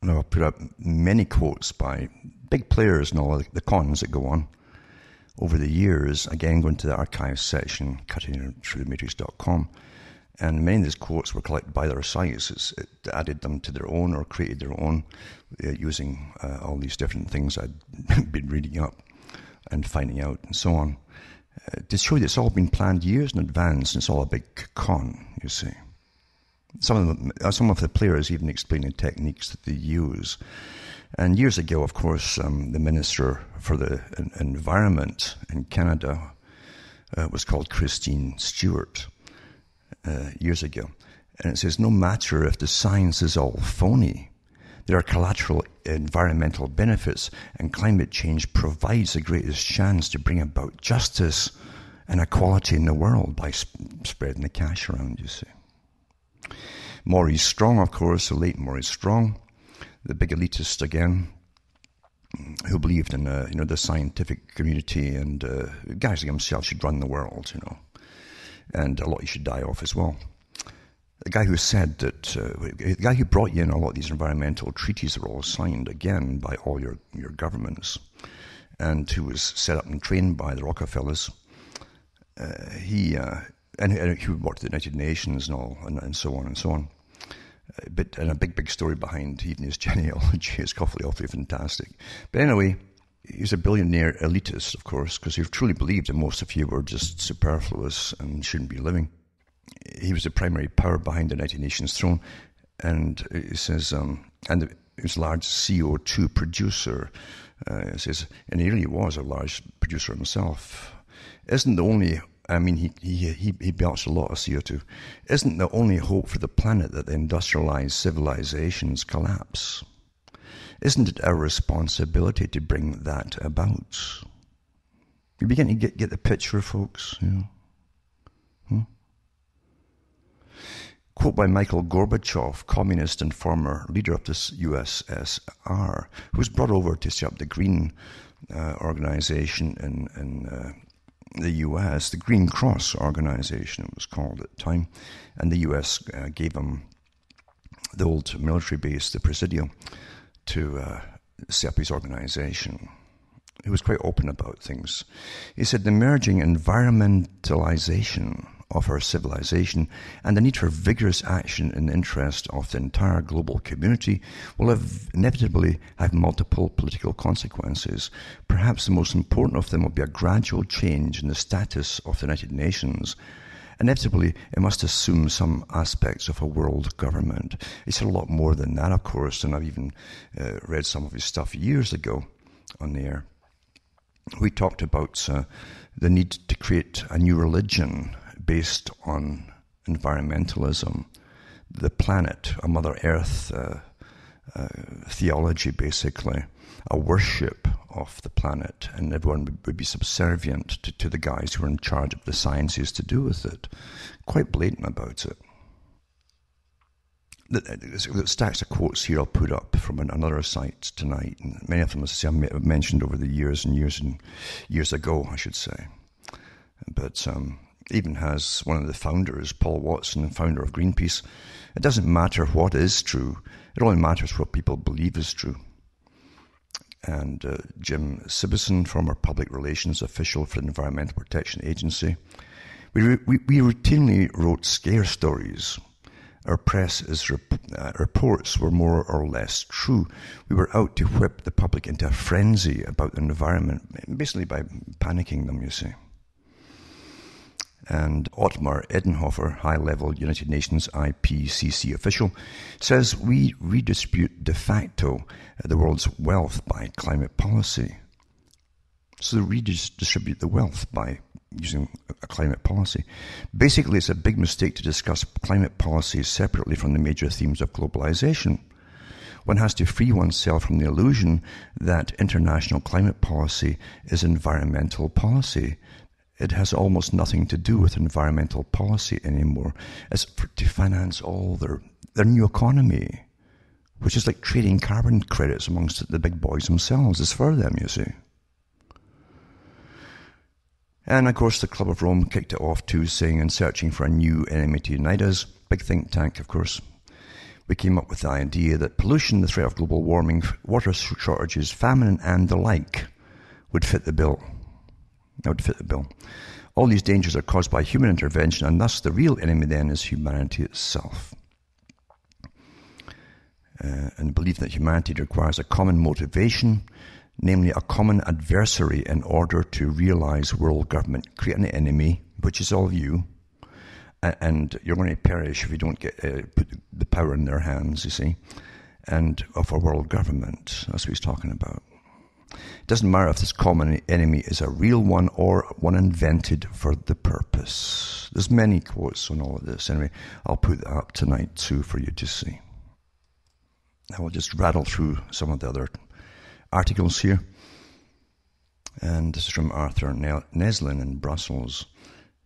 And I'll put up many quotes by big players and all the cons that go on over the years. Again, going to the archives section, cuttingthroughthematrix.com. And many of these quotes were collected by their sites. It added them to their own or created their own using all these different things I'd been reading up and finding out and so on. To show that it's all been planned years in advance and it's all a big con, you see. Some of the players even explain the techniques that they use. And years ago, of course, the Minister for the Environment in Canada was called Christine Stewart years ago. And it says, no matter if the science is all phony, there are collateral environmental benefits, and climate change provides the greatest chance to bring about justice and equality in the world by spreading the cash around, you see. Maurice Strong, of course, the late Maurice Strong, the big elitist again, who believed in the scientific community, and guys like himself should run the world, and a lot you should die off as well. The guy who said that, the guy who brought in a lot of these environmental treaties that were all signed again by all your governments, and who was set up and trained by the Rockefellers, he worked at the United Nations and all, and so on and so on. And a big story behind even his genealogy is awfully fantastic. But anyway, he's a billionaire elitist, of course, because he truly believed that most of you were just superfluous and shouldn't be living. He was the primary power behind the United Nations throne, and it says, and he was a large CO2 producer. It says, and he really was a large producer himself. Isn't the only, he belched a lot of CO2. Isn't the only hope for the planet that the industrialized civilizations collapse? Isn't it our responsibility to bring that about? You begin to get the picture, folks. Quote by Michael Gorbachev, communist and former leader of the USSR, who was brought over to set up the Green organization in the US, the Green Cross organization it was called at the time, and the US gave him the old military base, the Presidio, to set up his organization. He was quite open about things. He said the emerging environmentalization of our civilization and the need for vigorous action in the interest of the entire global community will inevitably have multiple political consequences. Perhaps the most important of them will be a gradual change in the status of the United Nations. Inevitably, it must assume some aspects of a world government. He said a lot more than that, of course, and I've even read some of his stuff years ago on the air. We talked about the need to create a new religion based on environmentalism, the planet, a Mother Earth theology, basically, a worship of the planet, and everyone would be subservient to the guys who are in charge of the sciences to do with it. Quite blatant about it. The stacks of quotes here I'll put up from another site tonight, and many of them, as I say, I've mentioned over the years and years ago, I should say. But even has one of the founders, Paul Watson, founder of Greenpeace, it doesn't matter what is true, it only matters what people believe is true. And Jim Sibison, former public relations official for the Environmental Protection Agency, we routinely wrote scare stories. Our press reports were more or less true. We were out to whip the public into a frenzy about the environment, basically by panicking them, you see. And Otmar Edenhofer, high-level United Nations IPCC official, says we redistribute de facto the world's wealth by climate policy. So they redistribute the wealth by using a climate policy. Basically, it's a big mistake to discuss climate policy separately from the major themes of globalization. One has to free oneself from the illusion that international climate policy is environmental policy. It has almost nothing to do with environmental policy anymore. It's to finance all their new economy, which is like trading carbon credits amongst the big boys themselves. It's for them, you see. And of course, the Club of Rome kicked it off too, saying and searching for a new enemy to unite us. Big think tank, of course. we came up with the idea that pollution, the threat of global warming, water shortages, famine, and the like would fit the bill. That would fit the bill. All these dangers are caused by human intervention, and thus the real enemy then is humanity itself. And the belief that humanity requires a common motivation, namely a common adversary, in order to realize world government, create an enemy, which is all you, and you're going to perish if you don't get put the power in their hands, you see, and of a world government. That's what he's talking about. It doesn't matter if this common enemy is a real one or one invented for the purpose. There's many quotes on all of this. Anyway, I'll put that up tonight too for you to see. I will just rattle through some of the other articles here. And this is from Arthur Neslin in Brussels.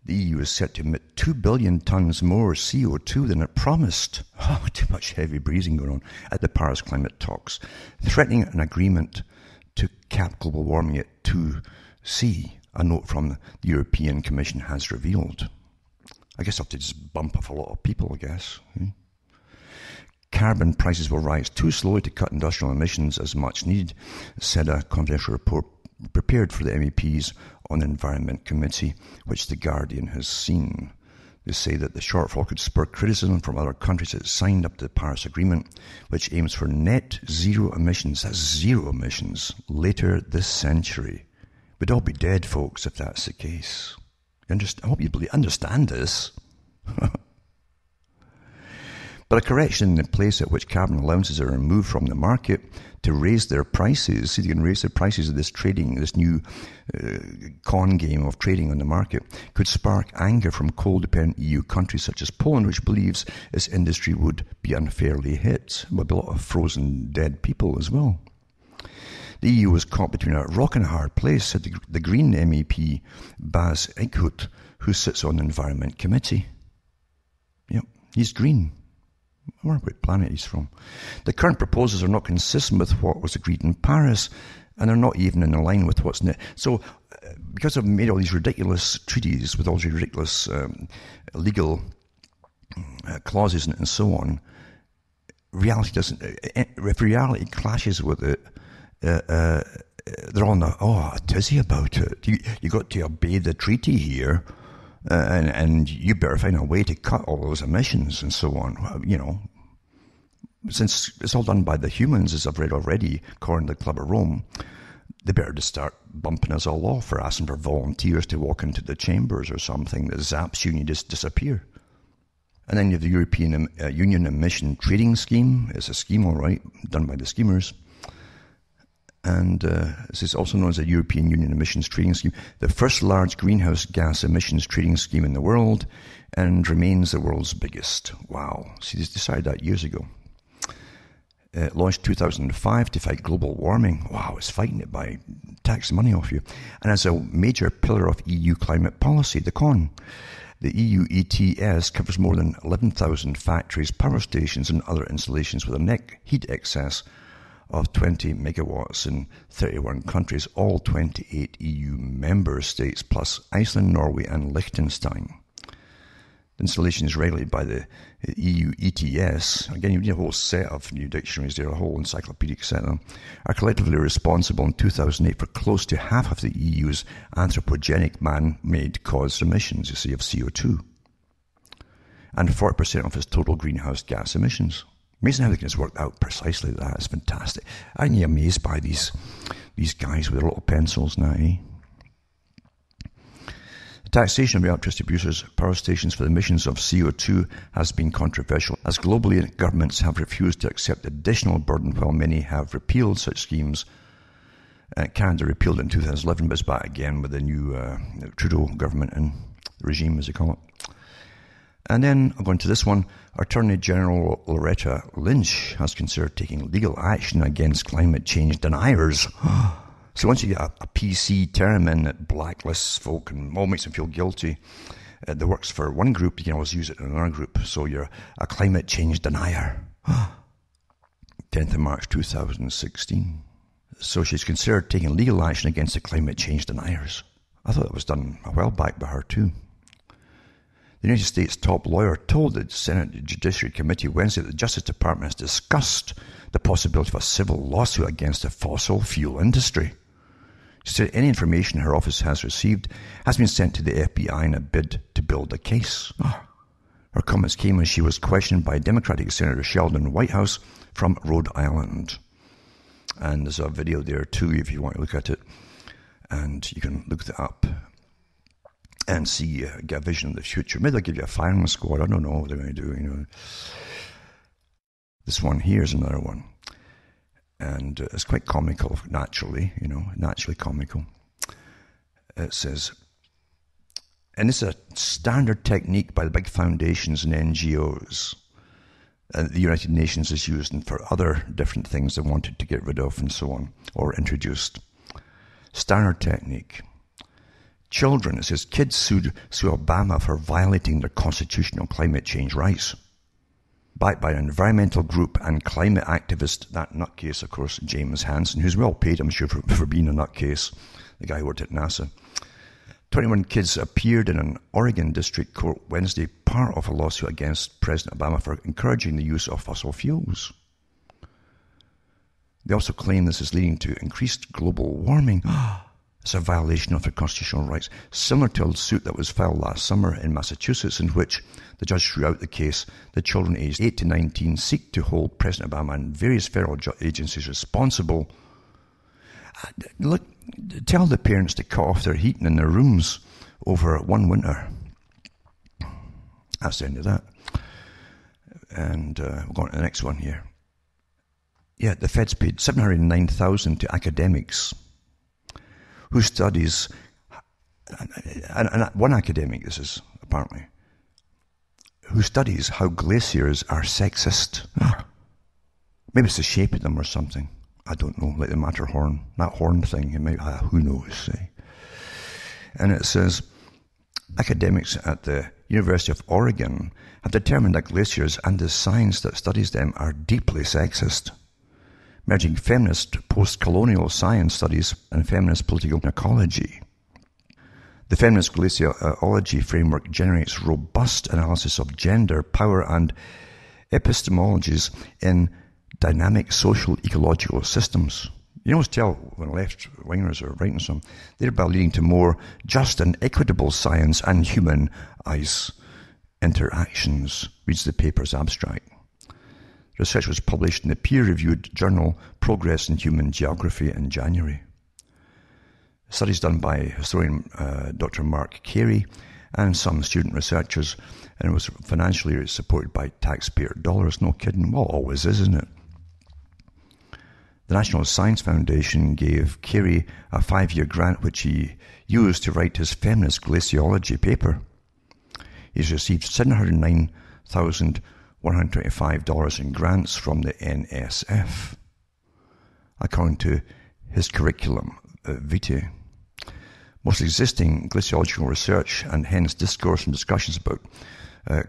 The EU is set to emit 2 billion tons more CO2 than it promised. Oh, too much heavy breathing going on at the Paris climate talks, threatening an agreement to cap global warming at 2C, a note from the European Commission has revealed. I guess I'll have to just bump off a lot of people, I guess. Carbon prices will rise too slowly to cut industrial emissions as much needed, said a confidential report prepared for the MEPs on the Environment Committee, which The Guardian has seen. They say that the shortfall could spur criticism from other countries that signed up to the Paris Agreement, which aims for net zero emissions, that's zero emissions, later this century. We'd all be dead, folks, if that's the case. I hope you understand this. But a correction in the place at which carbon allowances are removed from the market to raise their prices, see, they can raise the prices of this trading, this new con game of trading on the market, could spark anger from coal-dependent EU countries such as Poland, which believes its industry would be unfairly hit. There would be a lot of frozen dead people as well. The EU was caught between a rock and a hard place, said the Green MEP Bas Eickhout, who sits on the Environment Committee. Yep, he's green. I wonder what planet he's from. The current proposals are not consistent with what was agreed in Paris, and they're not even in line with what's net. So, because I've made all these ridiculous treaties with all these ridiculous legal clauses and so on, reality doesn't. If reality clashes with it, they're all not. Oh, a tizzy about it. You got to obey the treaty here. And you better find a way to cut all those emissions and so on. You know, since it's all done by the humans, as I've read already, according to the Club of Rome, they better just start bumping us all off or asking for volunteers to walk into the chambers or something that zaps you and you just disappear. And then you have the European Union Emission Trading Scheme. It's a scheme, all right, done by the schemers. And this is also known as the European Union Emissions Trading Scheme, the first large greenhouse gas emissions trading scheme in the world, and remains the world's biggest. Wow. See, they decided that years ago. Launched 2005 to fight global warming. Wow, it's fighting it by taxing money off you. And as a major pillar of EU climate policy, the con. The EU ETS covers more than 11,000 factories, power stations, and other installations with a net heat excess of 20 megawatts in 31 countries, all 28 EU member states, plus Iceland, Norway, and Liechtenstein. The installation is regulated by the EU ETS. Again, you need a whole set of new dictionaries there, a whole encyclopedic set of them, are collectively responsible in 2008 for close to half of the EU's anthropogenic man-made caused emissions, you see, of CO2, and 40% of its total greenhouse gas emissions. Amazing how they can just work out precisely that. It's fantastic. Aren't you amazed by these guys with their little pencils now, eh? The taxation of electricity producers' power stations for the emissions of CO2 has been controversial, as globally governments have refused to accept additional burden while many have repealed such schemes. Canada repealed it in 2011, but it's back again with the new Trudeau government and regime, as they call it. And then, I'm going to this one, Attorney General Loretta Lynch has considered taking legal action against climate change deniers. So once you get a PC term in that blacklists folk and all makes them feel guilty, that works for one group, you can always use it in another group. So you're a climate change denier. 10th of March 2016. So she's considered taking legal action against the climate change deniers. I thought it was done a while back by her too. The United States top lawyer told the Senate Judiciary Committee Wednesday that the Justice Department has discussed the possibility of a civil lawsuit against the fossil fuel industry. She said any information her office has received has been sent to the FBI in a bid to build a case. Her comments came as she was questioned by Democratic Senator Sheldon Whitehouse from Rhode Island. And there's a video there too if you want to look at it. And you can look that up and see, get a vision of the future. Maybe they'll give you a firing squad. I don't know what they're going to do. This one here is another one. And it's quite comical, naturally, naturally comical. It says, and this is a standard technique by the big foundations and NGOs the United Nations is using for other different things they wanted to get rid of and so on, or introduced. Standard technique. Children, it says, kids sue Obama for violating their constitutional climate change rights. Backed by an environmental group and climate activist, that nutcase, of course, James Hansen, who's well paid, I'm sure, for being a nutcase, the guy who worked at NASA. 21 kids appeared in an Oregon district court Wednesday, part of a lawsuit against President Obama for encouraging the use of fossil fuels. They also claim this is leading to increased global warming. It's a violation of their constitutional rights, similar to a suit that was filed last summer in Massachusetts, in which the judge threw out the case that children aged 8 to 19 seek to hold President Obama and various federal agencies responsible. Look, tell the parents to cut off their heating in their rooms over one winter. That's the end of that. And we'll go on to the next one here. Yeah, the feds paid $709,000 to academics who studies, and one academic, this is apparently, who studies how glaciers are sexist. Maybe it's the shape of them or something. I don't know, like the Matterhorn, that horn thing. It might, who knows? And it says, academics at the University of Oregon have determined that glaciers and the science that studies them are deeply sexist, merging feminist post-colonial science studies and feminist political ecology. The feminist glaciology framework generates robust analysis of gender, power, and epistemologies in dynamic social ecological systems. You always tell when left-wingers are writing some, thereby leading to more just and equitable science and human ice interactions, reads the paper's abstract. Research was published in the peer-reviewed journal Progress in Human Geography in January. Studies done by historian Dr. Mark Carey and some student researchers, and it was financially supported by taxpayer dollars. No kidding. Well, it always is, isn't it? The National Science Foundation gave Carey a 5-year grant which he used to write his feminist glaciology paper. He's received $709,125 in grants from the NSF, according to his curriculum vitae. Most existing glaciological research, and hence discourse and discussions about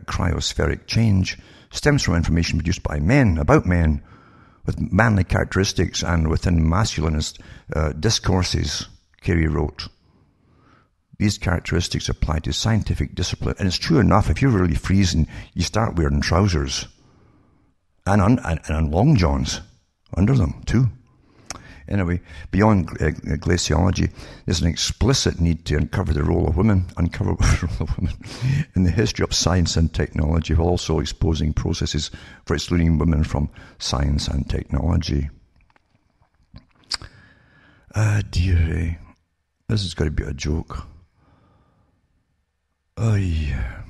cryospheric change, stems from information produced by men, about men, with manly characteristics and within masculinist discourses, Carey wrote. These characteristics apply to scientific discipline. And it's true enough, if you're really freezing, you start wearing trousers and long johns under them too. Anyway, beyond glaciology, there's an explicit need to uncover the role of women in the history of science and technology, while also exposing processes for excluding women from science and technology. Dear, this has got to be a joke. Oh, yeah.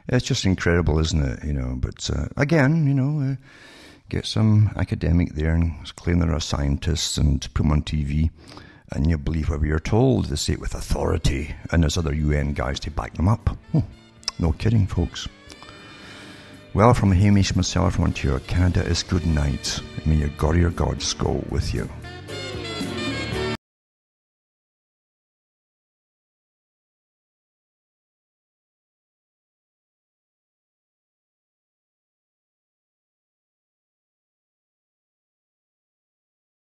It's just incredible, isn't it? But again, get some academic there and claim they're a scientist and put them on TV, and you believe whatever you're told. They say it with authority, and there's other UN guys to back them up. No kidding, folks. Well, from Hamish myself from Ontario, Canada, is good night. May your God or your gods go with you.